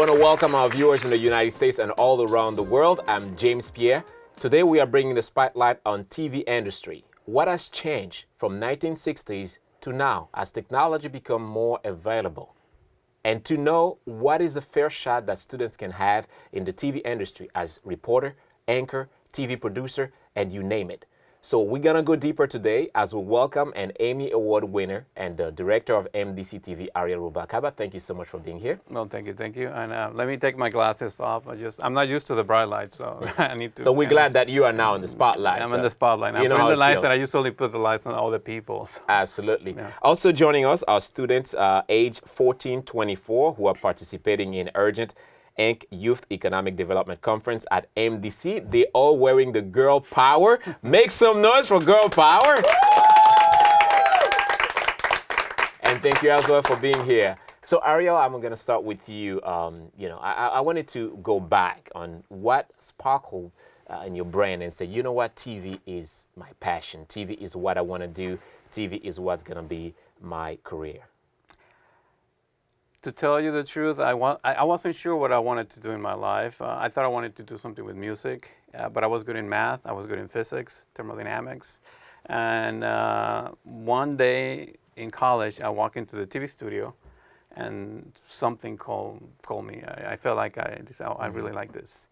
want to welcome our viewers in the United States and all around the world. I'm James Pierre. Today we are bringing the spotlight on TV industry. What has changed from 1960s to now as technology become more available? And to know what is the fair shot that students can have in the TV industry as reporter, anchor, TV producer, and you name it. So we're going to go deeper today as we welcome an Emmy Award winner and the director of MDC-TV, Ariel Rubalcava. Thank you so much for being here. Well, thank you. And let me take my glasses off. I'm not used to the bright light, so I need to. So we're glad that you are now in the spotlight. I'm in the spotlight. I'm you know putting the lights, feels. and I used to only put the lights on other people. So. Absolutely. Yeah. Also joining us are students age 14-24 who are participating in Urgent Inc. Youth Economic Development Conference at MDC. They're all wearing the Girl Power. Make some noise for Girl Power. And thank you as well for being here. So Ariel, I'm going to start with you. I wanted to go back on what sparkled in your brain and say, you know what, TV is my passion. TV is what I want to do. TV is what's going to be my career. To tell you the truth, I wasn't sure what I wanted to do in my life. I thought I wanted to do something with music, but I was good in math. I was good in physics, thermodynamics. And one day in college, I walked into the TV studio, and something called me. I felt like I really like this.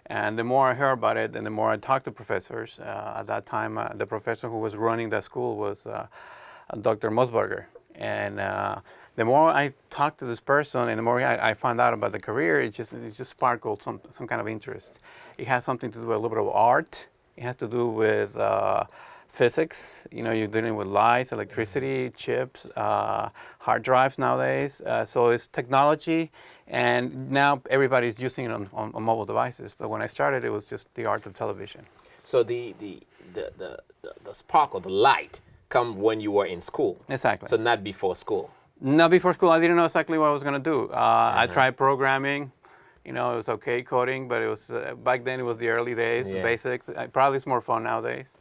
And the more I heard about it, and the more I talked to professors, at that time, the professor who was running that school was Dr. Musburger. And the more I talked to this person and the more I found out about the career, it just sparkled some kind of interest. It has something to do with a little bit of art. It has to do with physics. You know, you're dealing with lights, electricity, chips, hard drives nowadays. So it's technology, and now everybody's using it on mobile devices. But when I started, it was just the art of television. So the sparkle, the light, come when you were in school. Exactly. So not before school. No, before school, I didn't know exactly what I was going to do. I tried programming. You know, it was okay coding, but it was back then. It was the early days, the basics. Probably it's more fun nowadays.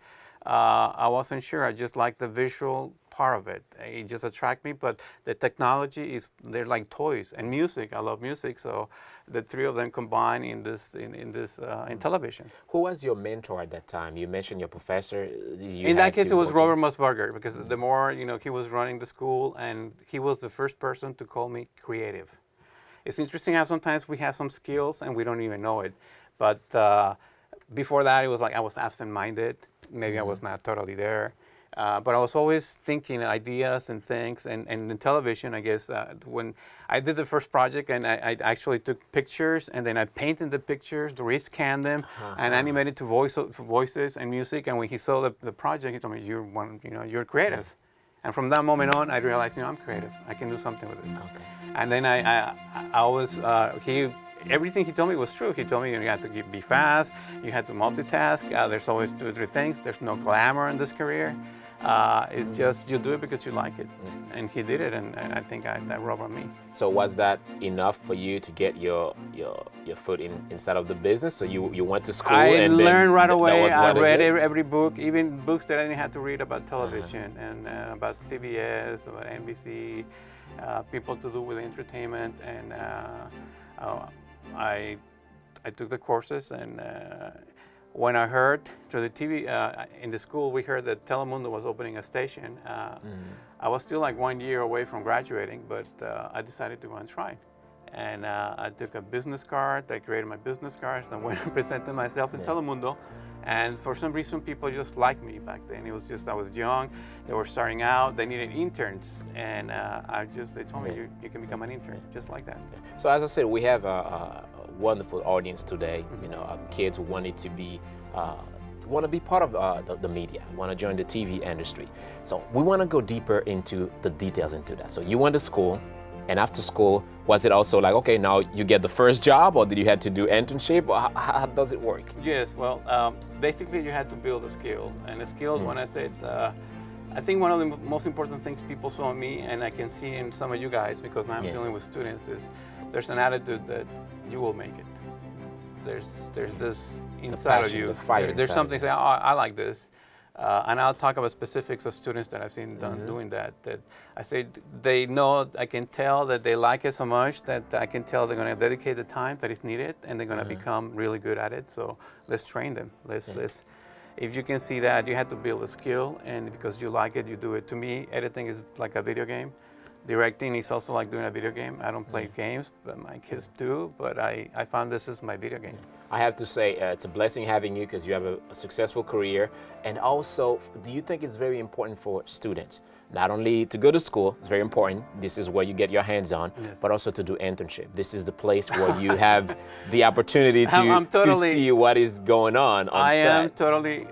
I wasn't sure. I just liked the visual part of it. It just attracted me. But the technology they're like toys, and music. I love music, so the three of them combined in television. Who was your mentor at that time? You mentioned your professor. In that case, it was Robert Musburger, because the more, he was running the school, and he was the first person to call me creative. It's interesting how sometimes we have some skills and we don't even know it. But before that, it was like I was absent-minded. Maybe I was not totally there. But I was always thinking ideas and things. And in television, I guess, when I did the first project, and I actually took pictures, and then I painted the pictures, rescanned them, and animated to voices and music. And when he saw the project, he told me, you're creative. And from that moment on, I realized, I'm creative. I can do something with this. Okay. And then everything he told me was true. He told me you had to be fast, you had to multitask. There's always 2 or 3 things. There's no glamour in this career. It's just you do it because you like it. And he did it, and I think that rubbed on me. So was that enough for you to get your foot inside of the business? So you went to school and learned right away. I read every book, even books that I didn't have to read about television and about CBS, about NBC, people to do with entertainment, and I took the courses, and when I heard through the TV in the school, we heard that Telemundo was opening a station. I was still like 1 year away from graduating, but I decided to go and try. And I took a business card. I created my business cards and went and presented myself in Telemundo. And for some reason, people just liked me back then. It was just, I was young. They were starting out. They needed interns. And they told me, you can become an intern, just like that. So as I said, we have a wonderful audience today. Kids who wanted to be, want to be part of the media, want to join the TV industry. So we want to go deeper into the details into that. So you went to school. And after school, was it also like, okay, now you get the first job, or did you have to do internship? Or how does it work? Yes, well, basically you had to build a skill. And a skill, when I said, I think one of the most important things people saw in me, and I can see in some of you guys, because now I'm dealing with students, is there's an attitude that you will make it. There's this inside of you. The fire there's something saying, oh, I like this. And I'll talk about specifics of students that I've seen doing that. That I say they know, I can tell that they like it so much that I can tell they're going to dedicate the time that is needed, and they're going to become really good at it. So let's train them. Let's. If you can see that, you have to build a skill, and because you like it, you do it. To me, editing is like a video game. Directing is also like doing a video game. I don't play games, but my kids do. But I found this is my video game. I have to say, it's a blessing having you because you have a successful career. And also, do you think it's very important for students, not only to go to school, it's very important, this is where you get your hands on, but also to do internship. This is the place where you have the opportunity to see what is going on set. I am totally,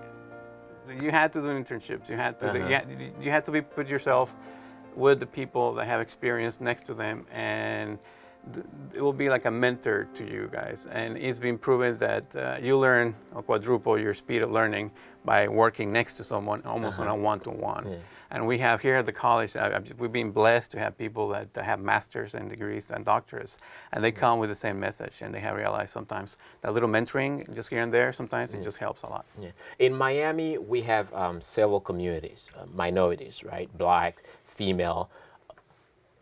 you had to do internships. You had to, you had to put yourself with the people that have experience next to them, and it will be like a mentor to you guys. And it's been proven that you learn or quadruple your speed of learning by working next to someone almost on a one-to-one. And we have here at the college, we've been blessed to have people that have masters and degrees and doctorates, and they come with the same message, and they have realized sometimes that little mentoring just here and there, sometimes it just helps a lot. In Miami, we have several communities, minorities, right? Black, female.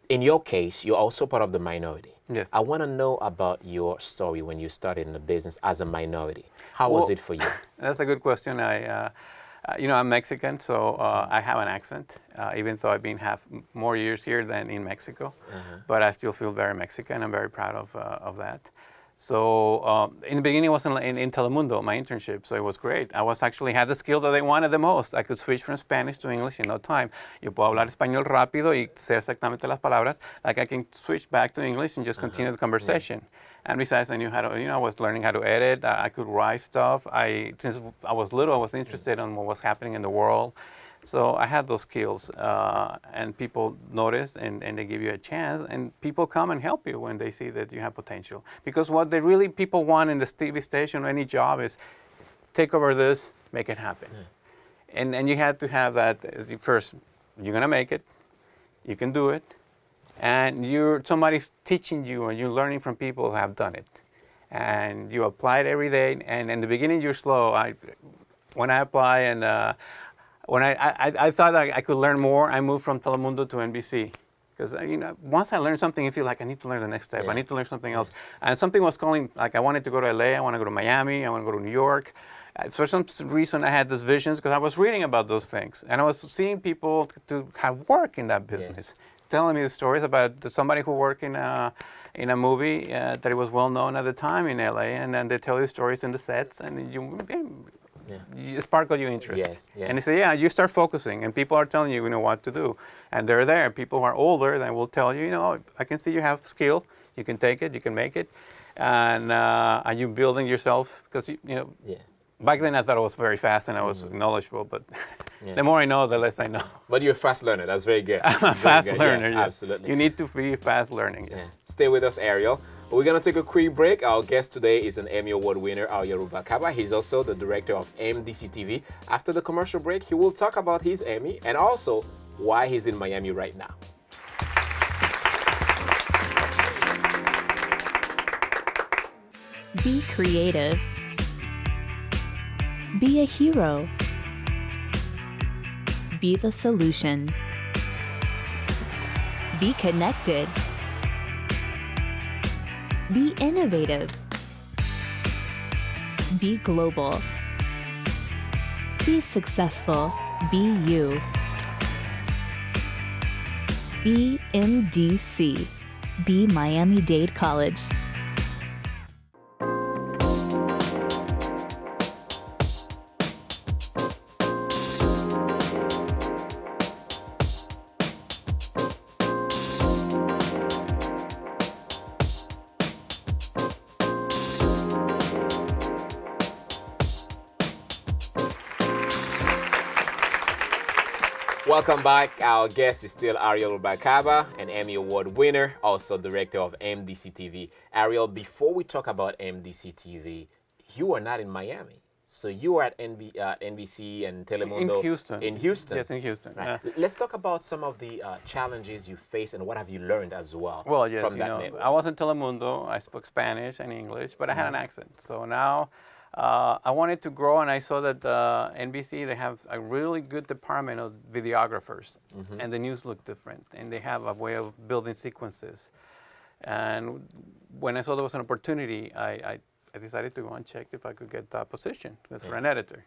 In your case, you're also part of the minority. Yes. I want to know about your story when you started in the business as a minority. How was it for you? That's a good question. You know, I'm Mexican, so I have an accent, even though I've been more years here than in Mexico. But I still feel very Mexican. I'm very proud of that. So in the beginning, I was in Telemundo, my internship, so it was great. I had the skill that they wanted the most. I could switch from Spanish to English in no time. Yo puedo hablar español rápido y sé exactamente las palabras. Like I can switch back to English and just continue the conversation. And besides, I knew how to, I was learning how to edit. I could write stuff. Since I was little, I was interested in what was happening in the world. So I had those skills, and people notice and they give you a chance, and people come and help you when they see that you have potential. Because what people want in the TV station or any job is take over this, make it happen. And you have to have that as first, you're gonna make it, you can do it, and somebody's teaching you and you're learning from people who have done it. And you apply it every day, and in the beginning you're slow. When I apply and when I thought I could learn more, I moved from Telemundo to NBC. Because once I learned something, I feel like I need to learn the next step. I need to learn something else. And something was calling, like I wanted to go to LA, I want to go to Miami, I want to go to New York. For some reason, I had these visions because I was reading about those things. And I was seeing people to have work in that business, telling me the stories about somebody who worked in a movie that it was well known at the time in LA. And then they tell you stories in the sets, and you sparkle your interest. And they say, you start focusing, and people are telling you, what to do. And they're there. People who are older that will tell you, I can see you have skill. You can take it. You can make it. And are you building yourself? Because, back then I thought I was very fast and I was knowledgeable, but the more I know, the less I know. But you're a fast learner. That's very good. I'm a fast learner, yes. Absolutely. You need to be fast learning, yes. Stay with us, Ariel. We're going to take a quick break. Our guest today is an Emmy Award winner, Ariel Rubalcava. He's also the director of MDC-TV. After the commercial break, he will talk about his Emmy and also why he's in Miami right now. Be creative. Be a hero. Be the solution. Be connected. Be innovative. Be global. Be successful. Be you. Be MDC. Be Miami-Dade College. Welcome back. Our guest is still Ariel Rubalcava, an Emmy Award winner, also director of MDC-TV. Ariel, before we talk about MDC-TV, you are not in Miami. So you are at NBC and Telemundo. In Houston. In Houston. Yes, in Houston. Right. Let's talk about some of the challenges you face and what have you learned as well. Well, yes, from that network. I was in Telemundo. I spoke Spanish and English, but I had an accent. So now I wanted to grow, and I saw that NBC, they have a really good department of videographers, and the news looked different, and they have a way of building sequences. And when I saw there was an opportunity, I decided to go and check if I could get that position for an editor.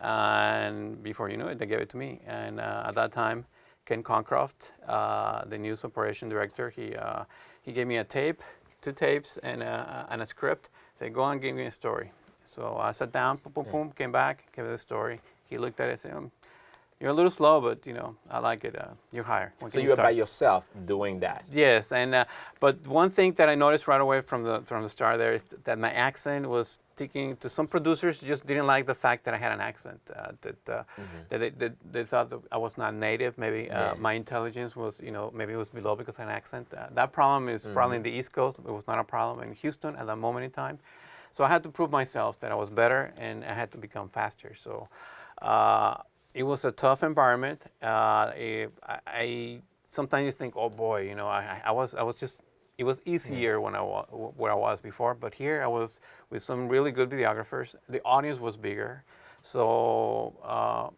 And before you know it, they gave it to me. And at that time, Ken Concroft, the news operation director, he gave me a tape, 2 tapes, and a script. Said, go on, give me a story. So I sat down, boom, boom, boom, came back, gave it the story. He looked at it and said, you're a little slow, but I like it. You're hired. So you were by yourself doing that? Yes, and but one thing that I noticed right away from the start there is that my accent was sticking to some producers. Just didn't like the fact that I had an accent. That they thought that I was not native. Maybe my intelligence was, maybe it was below because I had an accent. That problem is probably in the East Coast. It was not a problem in Houston at that moment in time. So I had to prove myself that I was better, and I had to become faster. So. It was a tough environment. I sometimes you think, oh boy, I was just. It was easier when where I was before, but here I was with some really good videographers. The audience was bigger, so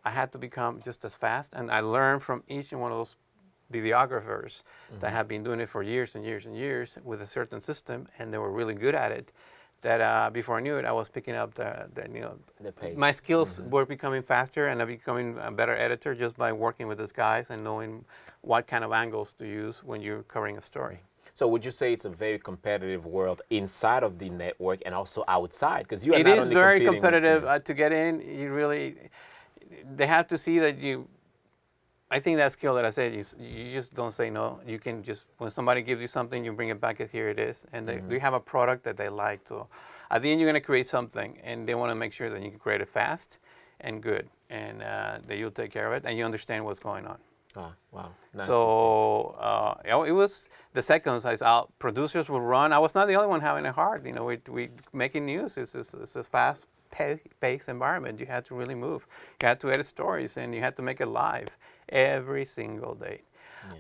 I had to become just as fast. And I learned from each one of those videographers that have been doing it for years and years and years with a certain system, and they were really good at it. That before I knew it, I was picking up the pace. My skills were becoming faster, and I'm becoming a better editor just by working with these guys and knowing what kind of angles to use when you're covering a story. So would you say it's a very competitive world inside of the network and also outside? Because you are it not is only very competing competitive to get in. They have to see that you. I think that skill that I said, you just don't say no. You can just, when somebody gives you something, you bring it back, here it is. And they have a product that they like. So at the end, you're going to create something, and they want to make sure that you can create it fast and good, and that you'll take care of it, and you understand what's going on. Oh, wow. Nice. So it was the seconds. Producers will run. I was not the only one having it hard. We making news. It's a fast-paced environment. You had to really move. You had to edit stories, and you had to make it live every single day.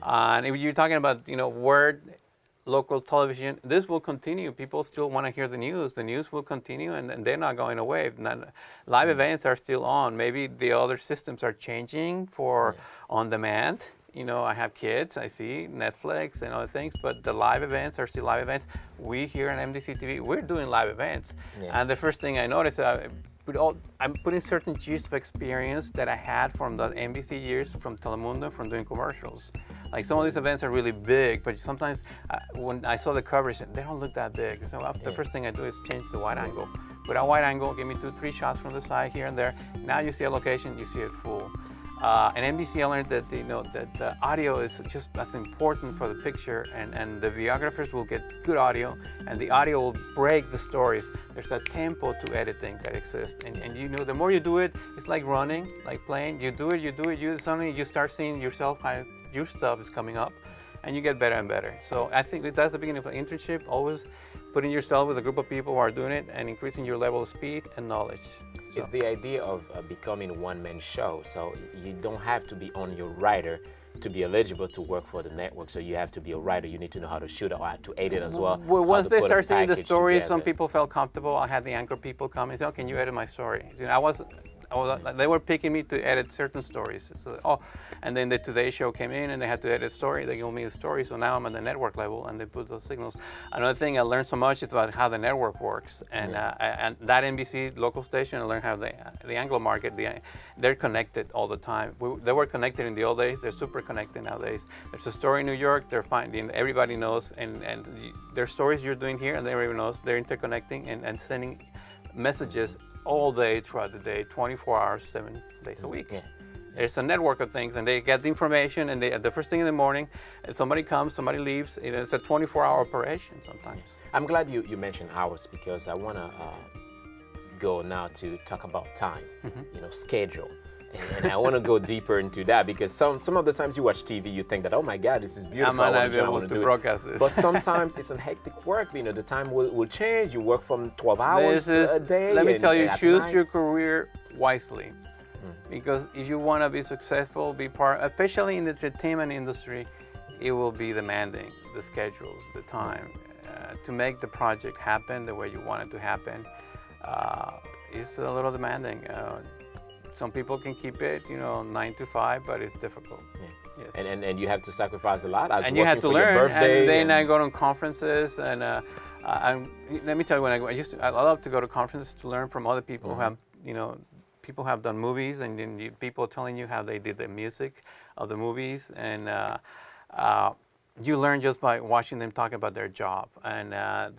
And if you're talking about, word, local television, this will continue. People still want to hear the news. The news will continue, and they're not going away. Live events are still on. Maybe the other systems are changing for on demand. I have kids, I see Netflix and other things, but the live events are still live events. We here on MDC-TV, we're doing live events. And the first thing I noticed, I'm putting certain years of experience that I had from the NBC years, from Telemundo, from doing commercials. Like some of these events are really big, but sometimes when I saw the coverage, they don't look that big. So the first thing I do is change the wide angle. With a wide angle, give me 2-3 shots from the side here and there. Now you see a location, you see it full. And NBC, I learned that that the audio is just as important for the picture, and the videographers will get good audio, and the audio will break the stories. There's a tempo to editing that exists, and the more you do it, it's like running, like playing. You do it, suddenly you start seeing yourself how your stuff is coming up, and you get better and better. So I think that's the beginning of an internship. Always putting yourself with a group of people who are doing it and increasing your level of speed and knowledge. It's the idea of becoming one-man show. So you don't have to be on your writer to be eligible to work for the network. So you have to be a writer. You need to know how to shoot or how to edit as well. Well, once they start seeing the story, some people felt comfortable. I had the anchor people come and say, "Oh, can you edit my story?" They were picking me to edit certain stories. So, and then the Today Show came in and they had to edit a story. They gave me the story, so now I'm at the network level and they put those signals. Another thing I learned so much is about how the network works. And and that NBC local station, I learned how the Anglo market, they're connected all the time. They were connected in the old days. They're super connected nowadays. There's a story in New York. They're finding, everybody knows, and there's stories you're doing here and everybody knows. They're interconnecting and sending messages all day throughout the day, 24 hours, 7 days a week. There's a network of things, and they get the information, and the first thing in the morning, somebody comes, somebody leaves. It's a 24-hour operation sometimes. I'm glad you mentioned hours, because I want to go now to talk about time, schedule. And I want to go deeper into that, because some of the times you watch TV, you think that, oh my God, this is beautiful. I might not be able to broadcast this. But sometimes it's a hectic work. The time will change. You work from 12 hours a day. Let me tell you, choose your career wisely. Because if you want to be successful, especially in the entertainment industry, it will be demanding, the schedules, the time, to make the project happen the way you want it to happen. It's a little demanding. Some people can keep it, 9 to 5, but it's difficult. Yeah. Yes. And you have to sacrifice a lot. As And you had to working for your learn. birthday And then I go to conferences, and let me tell you, when I love to go to conferences to learn from other people who have, people have done movies, and then people telling you how they did the music of the movies, and you learn just by watching them talk about their job, and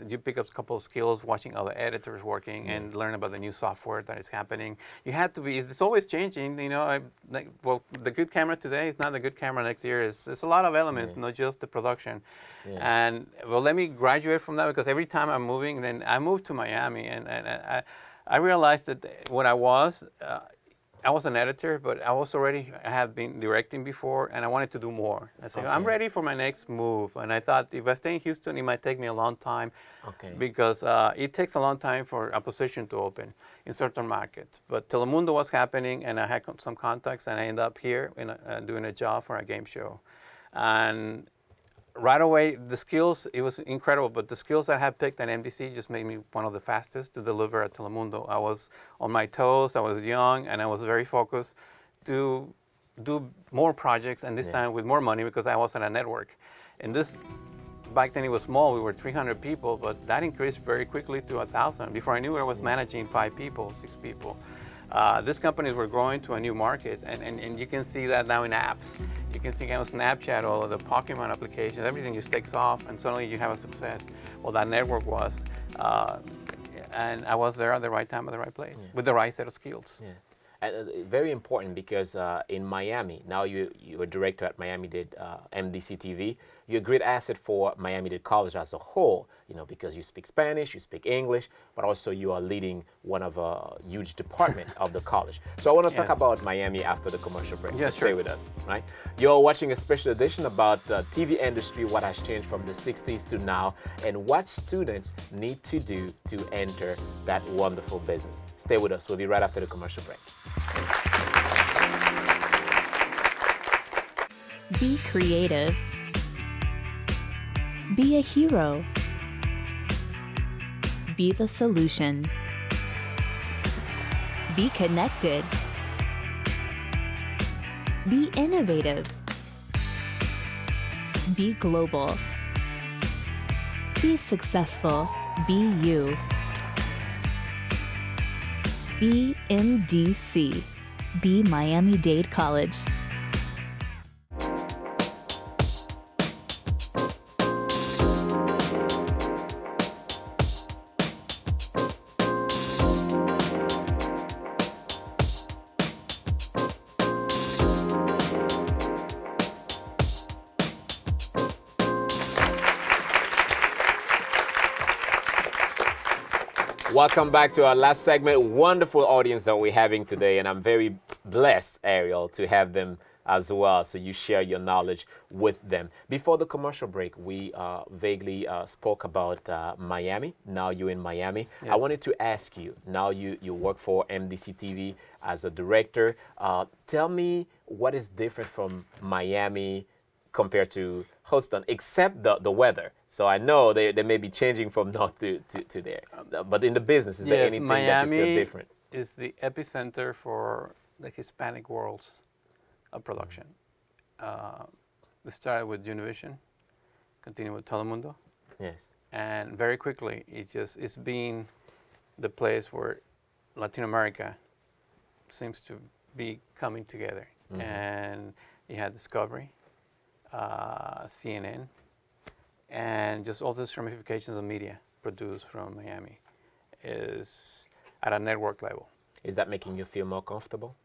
you pick up a couple of skills watching other editors working and learn about the new software that is happening. You have to be, it's always changing, the good camera today is not the good camera next year. It's a lot of elements, not just the production. Yeah. And well, let me graduate from that, because every time I'm moving, then I moved to Miami, and I realized that when I was an editor, but I had been directing before, and I wanted to do more. I said, I'm ready for my next move. And I thought, if I stay in Houston, it might take me a long time, because it takes a long time for a position to open in certain markets. But Telemundo was happening, and I had some contacts, and I ended up here doing a job for a game show. And right away, the skills, it was incredible, but the skills I had picked at MDC just made me one of the fastest to deliver at Telemundo. I was on my toes, I was young, and I was very focused to do more projects, and this time with more money, because I was at a network. And back then it was small, we were 300 people, but that increased very quickly to 1,000. Before I knew it, I was managing 5 people, 6 people. These companies were growing to a new market, and you can see that now in apps. You can see Snapchat, all of the Pokemon applications, everything just takes off, and suddenly you have a success. Well, that network was, and I was there at the right time, at the right place, with the right set of skills. Yeah. And very important, because in Miami, now you're a director at Miami-Dade MDC-TV. You're a great asset for Miami-Dade College as a whole, because you speak Spanish, you speak English, but also you are leading one of a huge department of the college. So I want to talk about Miami after the commercial break. Yeah, so stay with us, right? You're watching a special edition about TV industry, what has changed from the 60s to now, and what students need to do to enter that wonderful business. Stay with us. We'll be right after the commercial break. Be creative. Be a hero. Be the solution. Be connected. Be innovative. Be global. Be successful. Be you. Be MDC. Be Miami-Dade College. Welcome back to our last segment. Wonderful audience that we're having today, and I'm very blessed, Ariel, to have them as well, so you share your knowledge with them. Before the commercial break, we vaguely spoke about Miami. Now you're in Miami. Yes. I wanted to ask you, now you work for MDC-TV as a director. Tell me what is different from Miami compared to Houston, except the weather. So I know they may be changing from north to there. But in the business, is there anything that you feel different? Miami is the epicenter for the Hispanic worlds of production. We started with Univision, continued with Telemundo. Yes. And very quickly, it's been the place where Latin America seems to be coming together. Mm-hmm. And you had Discovery, CNN, and just all these ramifications of media produced from Miami is at a network level. Is that making you feel more comfortable?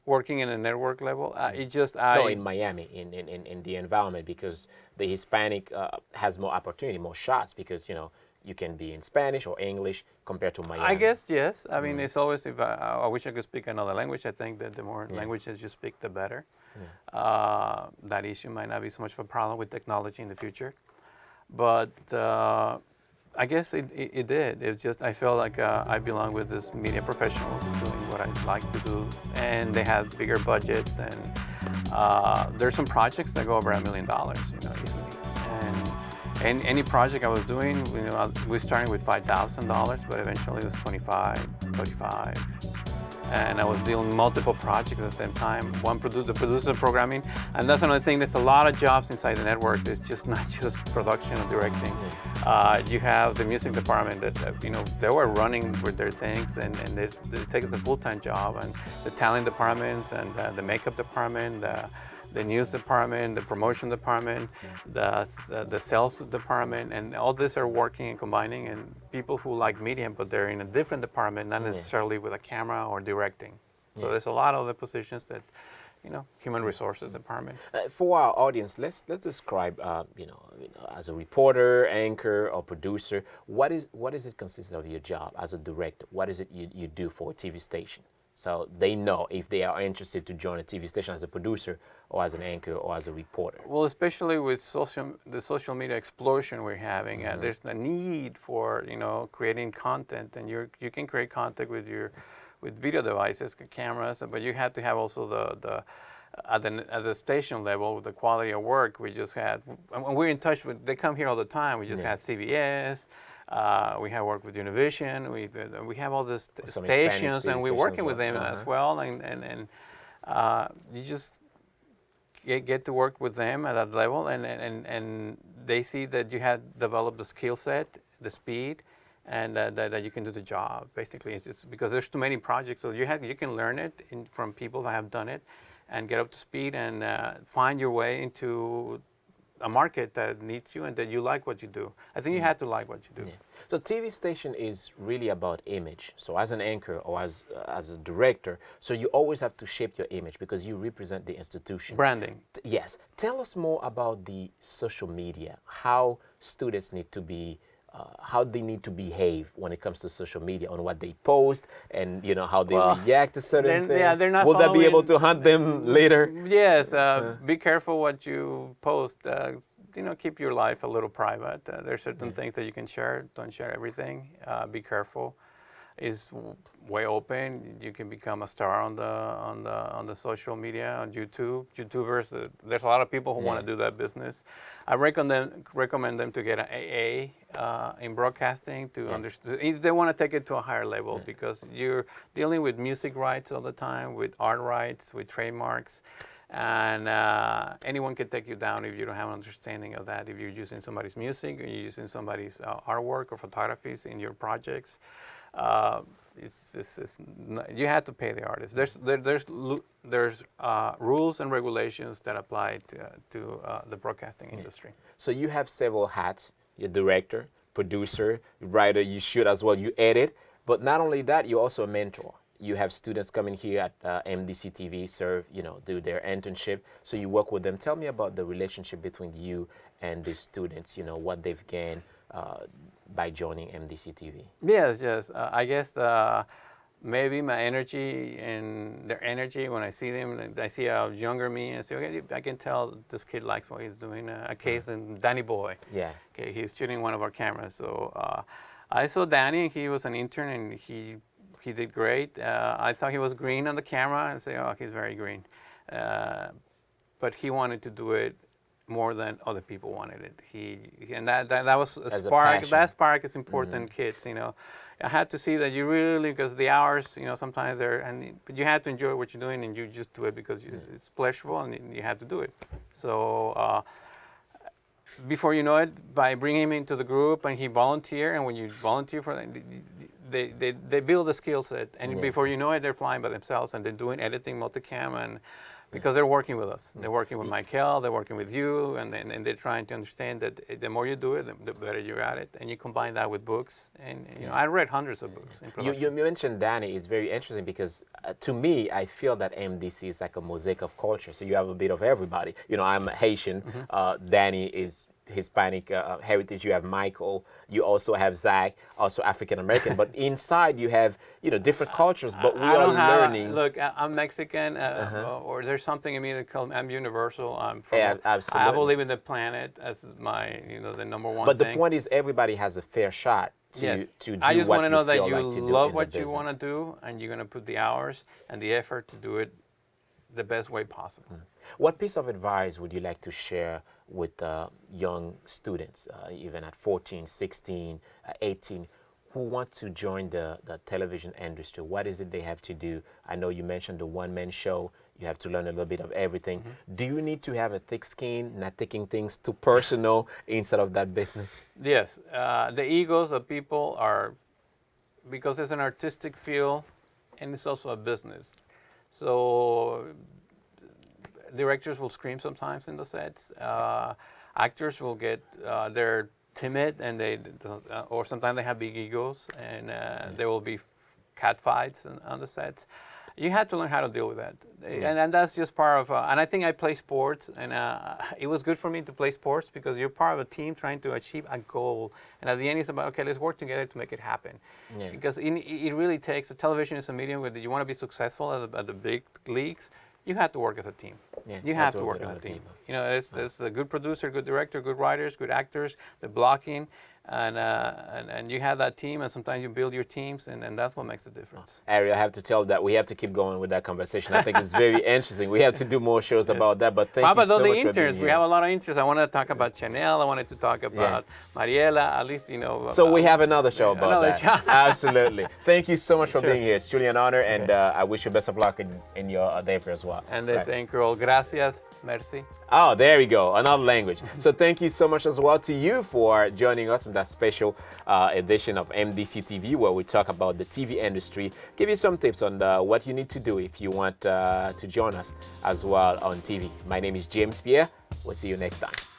Working in a network level, No, in Miami, in the environment, because the Hispanic has more opportunity, more shots, because you can be in Spanish or English compared to Miami. I guess yes. I mean, it's always, if I wish I could speak another language. I think that the more languages you speak, the better. Yeah. That issue might not be so much of a problem with technology in the future, but I guess it did. It's just I felt like I belong with these media professionals doing what I like to do, and they have bigger budgets, and there's some projects that go over $1 million, easily. And any project I was doing, we started with $5,000, but eventually it was 25, 35. And I was doing multiple projects at the same time. The producer programming, and that's another thing. There's a lot of jobs inside the network. It's just not just production and directing. You have the music department that they were running with their things, and they take it as a full-time job. And the talent departments and the makeup department, the news department, the promotion department, the sales department, and all this are working and combining. And people who like media, but they're in a different department, not necessarily with a camera or directing. So there's a lot of the positions that, human resources department. For our audience, let's describe, as a reporter, anchor, or producer, what is it consist of your job as a director? What is it you do for a TV station? So they know if they are interested to join a TV station as a producer or as an anchor or as a reporter. Well, especially with the social media explosion we're having, there's a need for creating content, and you can create content with video devices, cameras, but you have to have also at the station level with the quality of work. We just had, and we're in touch with. They come here all the time. We just had CBS. We have worked with Univision. We have all these stations, and we're working with them as well. And you just get to work with them at that level, and they see that you have developed the skill set, the speed, and that you can do the job. Basically, it's just because there's too many projects, so you can learn it from people that have done it, and get up to speed and find your way into a market that needs you and that you like what you do. I think you have to like what you do. Yeah. So TV station is really about image. So as an anchor or as a director, so you always have to shape your image because you represent the institution. Branding. Yes. Tell us more about the social media, how students need to be, how they need to behave when it comes to social media, on what they post and how they react to certain things. Yeah, they're not. Will that be able to hunt them later? Yes. Be careful what you post. Keep your life a little private. There are certain things that you can share. Don't share everything. Be careful. It's way open. You can become a star on the social media, on YouTube. YouTubers. There's a lot of people who want to do that business. I recommend them to get an AA in broadcasting to understand if they want to take it to a higher level, because you're dealing with music rights all the time, with art rights, with trademarks. And anyone can take you down if you don't have an understanding of that. If you're using somebody's music, or you're using somebody's artwork or photographies in your projects, you have to pay the artist. There's rules and regulations that apply to the broadcasting industry. So you have several hats. You're director, producer, writer. You shoot as well. You edit. But not only that, you're also a mentor. You have students coming here at MDC-TV, serve, do their internship. So you work with them. Tell me about the relationship between you and the students, what they've gained by joining MDC-TV. Yes. I guess maybe my energy and their energy, when I see them, and I see a younger me, and say, okay, I can tell this kid likes what he's doing. A case in Danny Boy. Yeah. Okay, he's shooting one of our cameras. So I saw Danny. He was an intern, and he did great. I thought he was green on the camera, and say, oh, he's very green. But he wanted to do it more than other people wanted it. And that was a spark. That spark is important, kids. I had to see that you really, because the hours, sometimes but you have to enjoy what you're doing, and you just do it because it's pleasurable, and you have to do it. So before you know it, by bringing him into the group, and he volunteered, and when you volunteer for them, they build a skill set, and before you know it, they're flying by themselves, and they're doing editing, multicam, and because they're working with us. They're working with Michael, they're working with you, and they're trying to understand that the more you do it, the better you're at it, and you combine that with books, and I read hundreds of books. You mentioned Danny. It's very interesting because to me, I feel that MDC is like a mosaic of culture, so you have a bit of everybody. I'm Haitian, Danny is Hispanic heritage. You have Michael. You also have Zach, also African American. But inside you have different cultures. But we are learning. Look, I'm Mexican, or there's something in me that calls I'm universal. Absolutely. I believe in the planet as my the number one. But thing. The point is, everybody has a fair shot to do I just want to know that you like love what you want to do, and you're going to put the hours and the effort to do it the best way possible. What piece of advice would you like to share with young students, even at 14, 16, 18, who want to join the television industry? What is it they have to do? I know you mentioned the one-man show. You have to learn a little bit of everything. Do you need to have a thick skin, not taking things too personal instead of that business? Yes, the egos of people are, because it's an artistic field and it's also a business. So directors will scream sometimes in the sets. Actors will get, they're timid and or sometimes they have big egos, and there will be cat fights on the sets. You have to learn how to deal with that, and that's just part of. And I think I play sports, and it was good for me to play sports because you're part of a team trying to achieve a goal, and at the end it's about, okay, let's work together to make it happen. Yeah. Because it really takes. Television is a medium where you want to be successful at the big leagues. You have to work as a team. Yeah, you have to work as a team. You know, it's a good producer, good director, good writers, good actors, the blocking, and you have that team, and sometimes you build your teams, and that's what makes the difference. Ariel, I have to tell that we have to keep going with that conversation. I think it's very interesting. We have to do more shows about that, but thank you so much for being interns? here. We have a lot of interns. I wanted to talk about Chanel. I wanted to talk about Mariela, at least, you know. So we have another show about that. Absolutely. Thank you so much for being here. It's truly an honor, and I wish you best of luck in your endeavor as well. And the same girl, gracias, merci. Oh, there we go, another language. So thank you so much as well to you for joining us in that special edition of MDC-TV, where we talk about the TV industry, give you some tips on what you need to do if you want to join us as well on TV. My name is James Pierre. We'll see you next time.